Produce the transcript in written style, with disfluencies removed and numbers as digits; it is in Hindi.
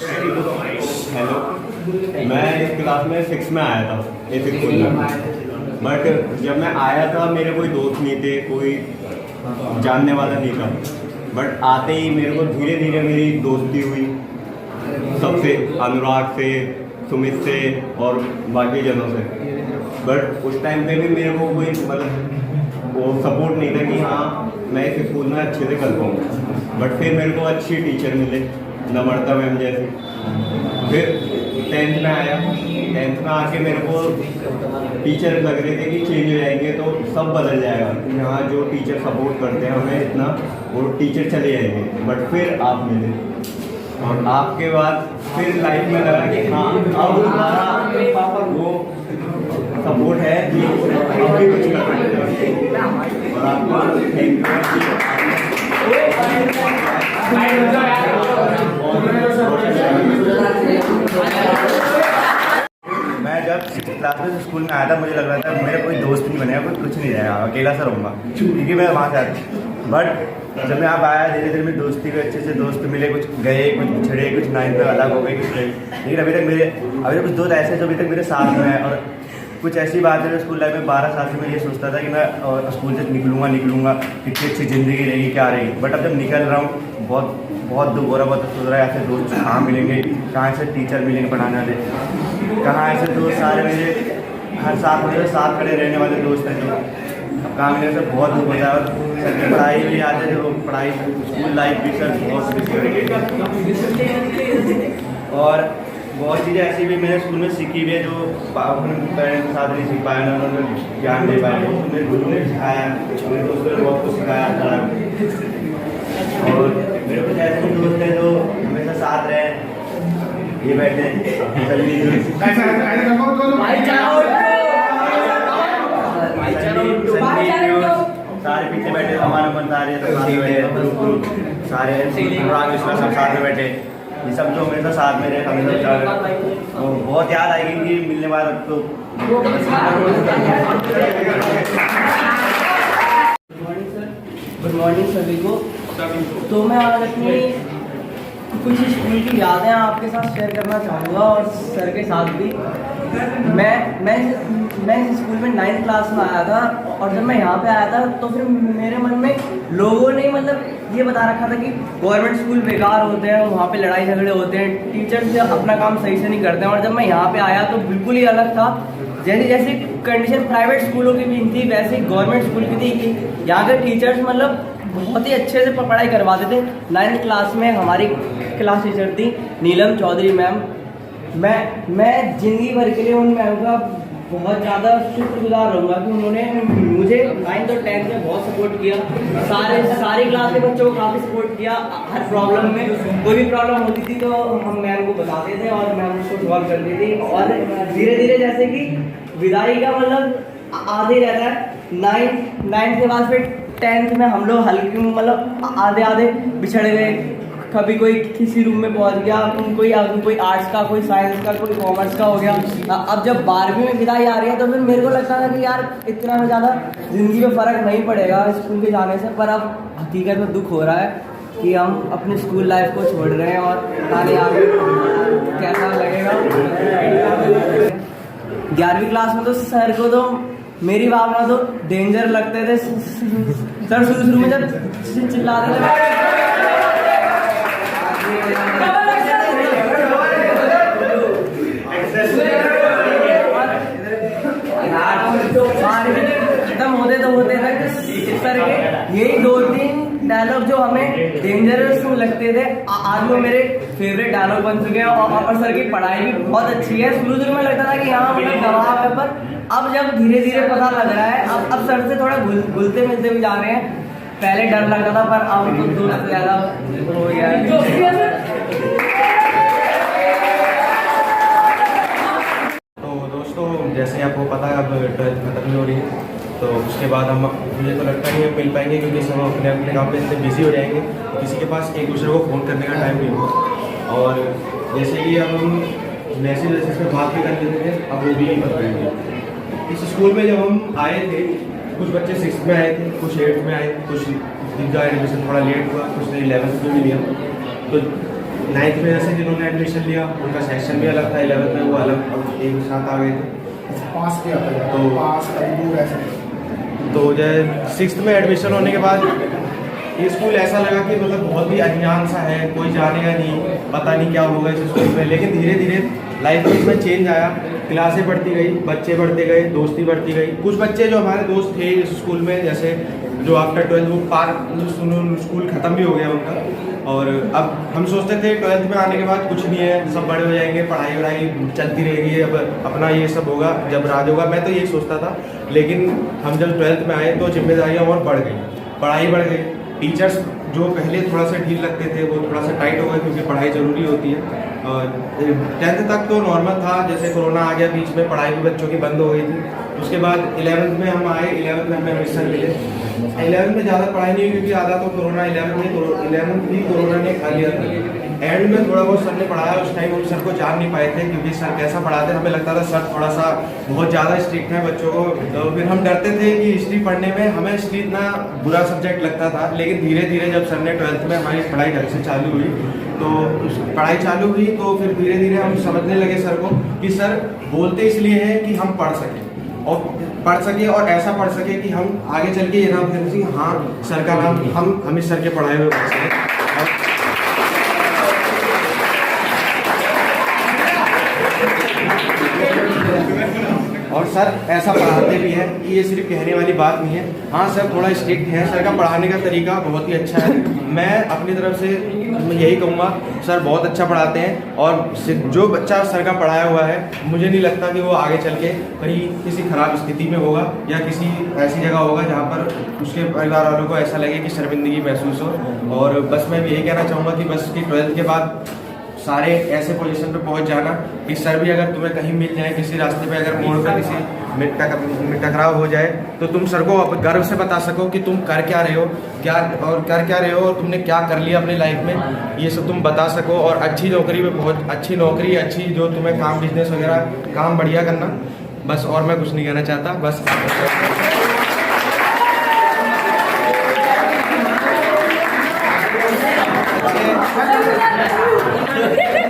हेलो, मैं इस क्लास में 6 में आया था इस स्कूल में। बट जब मैं आया था मेरे कोई दोस्त नहीं थे, कोई जानने वाला नहीं था। बट आते ही मेरे को धीरे धीरे मेरी दोस्ती हुई सबसे, अनुराग से, सुमित से और बाकी जनों से। बट उस टाइम पे भी मेरे को कोई मतलब वो सपोर्ट नहीं था कि हाँ मैं इस स्कूल में अच्छे से कर पाऊँ। बट फिर मेरे को अच्छी टीचर मिले, नम्रता मैम जैसे। फिर 10th में आया, 10th में आके मेरे को टीचर लग रहे थे कि चेंज हो जाएंगे तो सब बदल जाएगा, यहाँ जो टीचर सपोर्ट करते हैं हमें इतना, वो टीचर चले जाएंगे। बट फिर आप मिले और आपके बाद फिर लाइफ में लगा कि हाँ अब हमारा वो सपोर्ट है कि अब भी कुछ कर सकते हैं। और आपको थैंक मैं जब 6th क्लास में स्कूल में आया था मुझे लग रहा था मेरा कोई दोस्त नहीं बनेगा, कोई कुछ नहीं रहेगा, अकेला सा रहूँगा क्योंकि मैं वहाँ से आता। बट जब मैं यहाँ आया धीरे धीरे मेरी दोस्ती के अच्छे से दोस्त मिले, कुछ गए कुछ पिछड़े, कुछ 9th में अलग हो गए, कुछ गए। लेकिन अभी तक कुछ दोस्त ऐसे जो अभी तक मेरे साथ में है। और कुछ ऐसी बात है जो स्कूल लाइफ में 12 साल से मैं ये सोचता था कि मैं स्कूल से निकलूँगा कितनी अच्छी ज़िंदगी रहेगी, क्या रहेगी। बट अब जब निकल रहा हूँ बहुत दुख हो रहा है, बहुत सोच रहा है ऐसे दोस्त कहाँ मिलेंगे, कहाँ से टीचर मिलेंगे पढ़ाने वाले, कहाँ ऐसे दोस्त सारे मेरे हर साथ मेरे साथ खड़े रहने वाले दोस्त हैं जो अब कहाँ मिलने से बहुत दुख होता है। और सर की पढ़ाई भी याद है, जो पढ़ाई स्कूल लाइफ भी सर बहुत मिस करेंगे। और बहुत चीज़ें ऐसी भी मैंने स्कूल में सीखी भी है जो अपने पेरेंट्स के साथ नहीं सीख पाया ना, उन्होंने ज्ञान दे पाए। मेरे गुरु ने सिखाया, मेरे दोस्तों ने बहुत कुछ सिखाया था। और मेरे कुछ ऐसे भी दोस्त हैं जो हमेशा साथ रहे, ये बैठे सारे पीछे बैठे, हमारा मन सारे सब साथ में बैठे, ये सब जो हमेशा साथ में रहे हमेशा। और बहुत याद आएगी कि मिलने वाला तो। गुड मॉर्निंग सभी को। तो मैं आज अपनी कुछ स्कूल की यादें आपके साथ शेयर करना चाहूँगा और सर के साथ भी। मैं इस स्कूल में 9th क्लास में आया था और जब मैं यहाँ पे आया था तो फिर मेरे मन में लोगों ने मतलब ये बता रखा था कि गवर्नमेंट स्कूल बेकार होते हैं, वहाँ पे लड़ाई झगड़े होते हैं, टीचर्स अपना काम सही से नहीं करते हैं। और जब मैं यहाँ पे आया तो बिल्कुल ही अलग था। जैसी कंडीशन प्राइवेट स्कूलों की भी थी वैसे ही गवर्नमेंट स्कूल की थी कि यहाँ के टीचर्स मतलब बहुत ही अच्छे से पढ़ाई करवाते थे। 9th क्लास में हमारी क्लास टीचर थी नीलम चौधरी मैम। मैं ज़िंदगी भर के लिए उन मैम का बहुत ज़्यादा शुक्रगुजार रहूँगा कि उन्होंने मुझे 9th और 10th में बहुत सपोर्ट किया। सारी क्लास के बच्चों को काफ़ी सपोर्ट किया। हर प्रॉब्लम में कोई भी प्रॉब्लम होती थी तो हम मैम को बताते थे और मैम उसको सॉल्व करती थी। और धीरे धीरे जैसे कि विदाई का मतलब आधे रहता है, 9th के बाद फिर 10th में हम लोग हल्के मतलब आधे बिछड़ गए। कभी कोई किसी रूम में पहुंच गया, कोई आर्ट्स का, कोई साइंस का, कोई कॉमर्स का हो गया। अब जब 12वीं में विदाई आ रही है तो फिर मेरे को लगता था कि यार इतना ज़्यादा ज़िंदगी में फ़र्क नहीं पड़ेगा स्कूल के जाने से। पर अब हकीकत में दुख हो रहा है कि हम अपनी स्कूल लाइफ को छोड़ रहे हैं और पता नहीं आगे कैसा लगेगा। 11वीं क्लास में तो सर को तो मेरी भावना तो डेंजर लगते थे। सर शुरू में जब चिल्लाते थे खत्म होते तक सर के यही 2-3 डायलॉग जो हमें डेंजरस लगते थे आज वो मेरे फेवरेट डायलॉग बन चुके हैं। और सर की पढ़ाई भी बहुत अच्छी है। शुरू में लगता था कि हाँ मतलब दबाव है, पर अब जब धीरे धीरे पता लग रहा है, अब सर से थोड़ा घुलते मिलते भी जा रहे हैं। पहले डर लगता था पर अब तो दोस्त ज़्यादा हो गया है। जैसे आपको पता है अब 12th खत्म हो रही है तो उसके बाद हम मुझे तो लगता नहीं है मिल पाएंगे क्योंकि सब अपने अपने काम में इतने बिजी हो जाएंगे, किसी के पास एक दूसरे को फ़ोन करने का टाइम नहीं होगा। और जैसे कि अब हम मैसेज में बात भी कर लेते थे, अब वो भी नहीं कर पाएंगे। इस स्कूल में जब हम आए थे कुछ बच्चे 6th में आए थे, कुछ 8th में आए, कुछ जिनका एडमिशन थोड़ा लेट हुआ, कुछ ने 11th में भी लिया। तो नाइन्थ में जैसे जिन्होंने एडमिशन लिया उनका सेक्शन भी अलग था, 11th में वो अलग अब एक साथ आ गए थे। पास किया था तो पास दूर ऐसे तो जब 6th में एडमिशन होने के बाद ये स्कूल ऐसा लगा कि मतलब बहुत ही अनजान सा है, कोई जानेगा नहीं, पता नहीं क्या होगा इस स्कूल में। लेकिन धीरे धीरे लाइफ में इसमें चेंज आया, क्लासें बढ़ती गई, बच्चे बढ़ते गए, दोस्ती बढ़ती गई। कुछ बच्चे जो हमारे दोस्त थे इस स्कूल में, जैसे जो आफ्टर 12th वो स्कूल ख़त्म भी हो गया उनका। और अब हम सोचते थे 12th में आने के बाद कुछ नहीं है, सब बड़े हो जाएंगे, पढ़ाई वढ़ाई चलती रहेगी, अब अपना ये सब होगा, जब राज होगा। मैं तो यही सोचता था। लेकिन हम जब 12th में आए तो जिम्मेदारियाँ और बढ़ गई, पढ़ाई बढ़ गई। टीचर्स जो पहले थोड़ा सा ढील लगते थे वो थोड़ा सा टाइट हो गए, क्योंकि पढ़ाई ज़रूरी होती है। और 10th तक तो नॉर्मल था, जैसे कोरोना आ गया बीच में, पढ़ाई भी बच्चों की बंद हो गई थी। उसके बाद 11th में हम आए, 11th में हमें अमृतसर मिले। 11th में ज़्यादा पढ़ाई नहीं हुई, क्योंकि आधा तो कोरोना 11th भी कोरोना ने खा लिया था। एंड में थोड़ा बहुत सर ने पढ़ाया, उस टाइम हम सर को जान नहीं पाए थे, क्योंकि सर कैसा पढ़ाते हमें लगता था सर थोड़ा सा बहुत ज़्यादा स्ट्रिक्ट है बच्चों को। तो फिर हम डरते थे कि हिस्ट्री पढ़ने में हमें हिस्ट्री इतना बुरा सब्जेक्ट लगता था। लेकिन धीरे धीरे जब सर ने 12th में हमारी पढ़ाई ढंग से चालू हुई, तो पढ़ाई चालू हुई तो फिर धीरे धीरे हम समझने लगे सर को कि सर बोलते इसलिए हैं कि हम पढ़ सकें, और पढ़ सके और ऐसा पढ़ सके कि हम आगे चल के ये नाम कह सकें, हाँ सर का नाम हम इस सर के पढ़ाए हुए पढ़ सकें। और सर ऐसा पढ़ाते भी हैं कि ये सिर्फ कहने वाली बात नहीं है। हाँ सर थोड़ा स्ट्रिक्ट है, सर का पढ़ाने का तरीका बहुत ही अच्छा है। मैं अपनी तरफ से यही कहूँगा, सर बहुत अच्छा पढ़ाते हैं। और जो बच्चा सर का पढ़ाया हुआ है, मुझे नहीं लगता कि वो आगे चल के कहीं किसी ख़राब स्थिति में होगा या किसी ऐसी जगह होगा जहाँ पर उसके परिवार वालों को ऐसा लगे कि शर्मिंदगी महसूस हो। और बस मैं यही कहना चाहूँगा कि बस कि 12th के बाद सारे ऐसे पोजीशन पे पहुंच जाना कि सर भी अगर तुम्हें कहीं मिल जाए, किसी रास्ते पे अगर मोड़ पर किसी टकराव हो जाए, तो तुम सर को गर्व से बता सको कि तुम कर क्या रहे हो, कर क्या रहे हो और तुमने क्या कर लिया अपनी लाइफ में, ये सब तुम बता सको। और अच्छी नौकरी में अच्छी नौकरी, अच्छी जो तुम्हें काम बिजनेस वगैरह काम बढ़िया करना, बस। और मैं कुछ नहीं कहना चाहता, बस।